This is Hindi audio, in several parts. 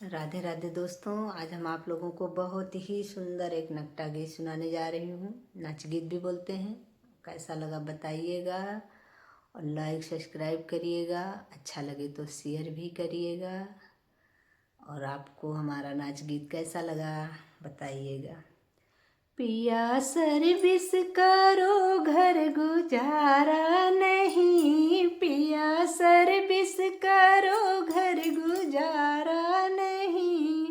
राधे राधे दोस्तों, आज हम आप लोगों को बहुत ही सुंदर एक नकटा गीत सुनाने जा रही हूँ। नाच गीत भी बोलते हैं। कैसा लगा बताइएगा और लाइक सब्सक्राइब करिएगा। अच्छा लगे तो शेयर भी करिएगा। और आपको हमारा नाच गीत कैसा लगा बताइएगा। पिया सर्विस करो घर गुजारा नहीं, पिया सर्विस करो घर गुजारा नहीं।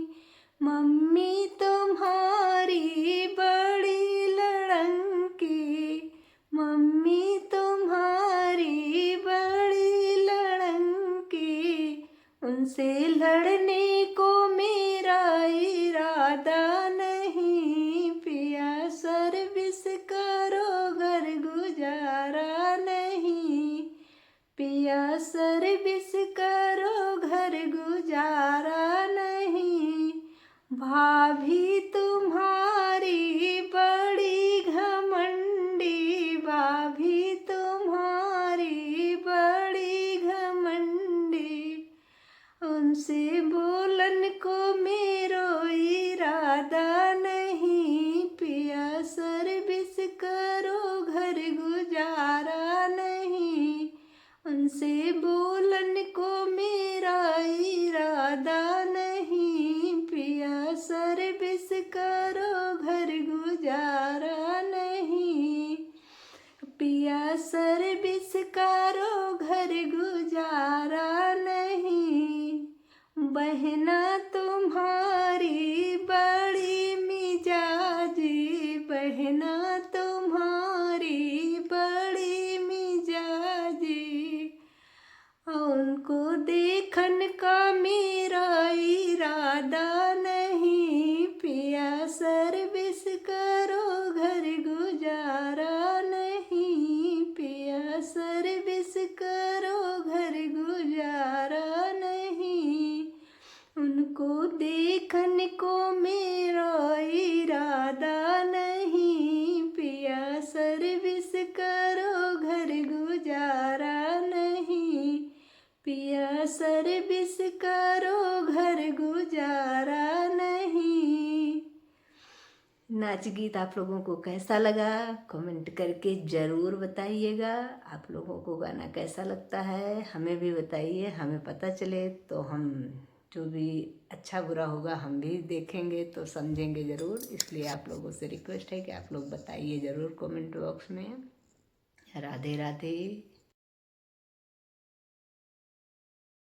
मम्मी तुम्हारी बड़ी लड़ंकी, मम्मी तुम्हारी बड़ी लड़ंकी। उनसे लड़ने को मेरा इरादा नहीं, पिया सर्विस करो घर गुजारा नहीं, पिया सर्विस करो घर गुजारा नहीं। भाभी तुम्हारी बड़ी घमंडी, भाभी तुम्हारी बड़ी घमंडी। उनसे बोलन को मेरो इरादा नहीं, पिया सर्विस करो घर गुजारा नहीं। उनसे बोलन को मेरा इरादा नहीं, पिया सर्विस करो घर गुजारा नहीं, पिया सर्विस करो घर गुजारा नहीं। बहना तुम्हारी बड़ी मिजाजी, बहना तुम्हारी बड़ी मिजाजी। उनको देखन का मेरा इरादा नहीं, पिया सर्विस करो घर गुजारा नहीं, पिया सर्विस करो घर गुजारा नहीं। उनको देखन को मेरा इरादा नहीं, पिया सर्विस करो घर गुजारा नहीं, पिया सर्विस करो घर गुजारा नहीं। नाच गीत आप लोगों को कैसा लगा कमेंट करके ज़रूर बताइएगा। आप लोगों को गाना कैसा लगता है हमें भी बताइए, हमें पता चले तो हम जो भी अच्छा बुरा होगा हम भी देखेंगे तो समझेंगे ज़रूर। इसलिए आप लोगों से रिक्वेस्ट है कि आप लोग बताइए ज़रूर कमेंट बॉक्स में। राधे राधे।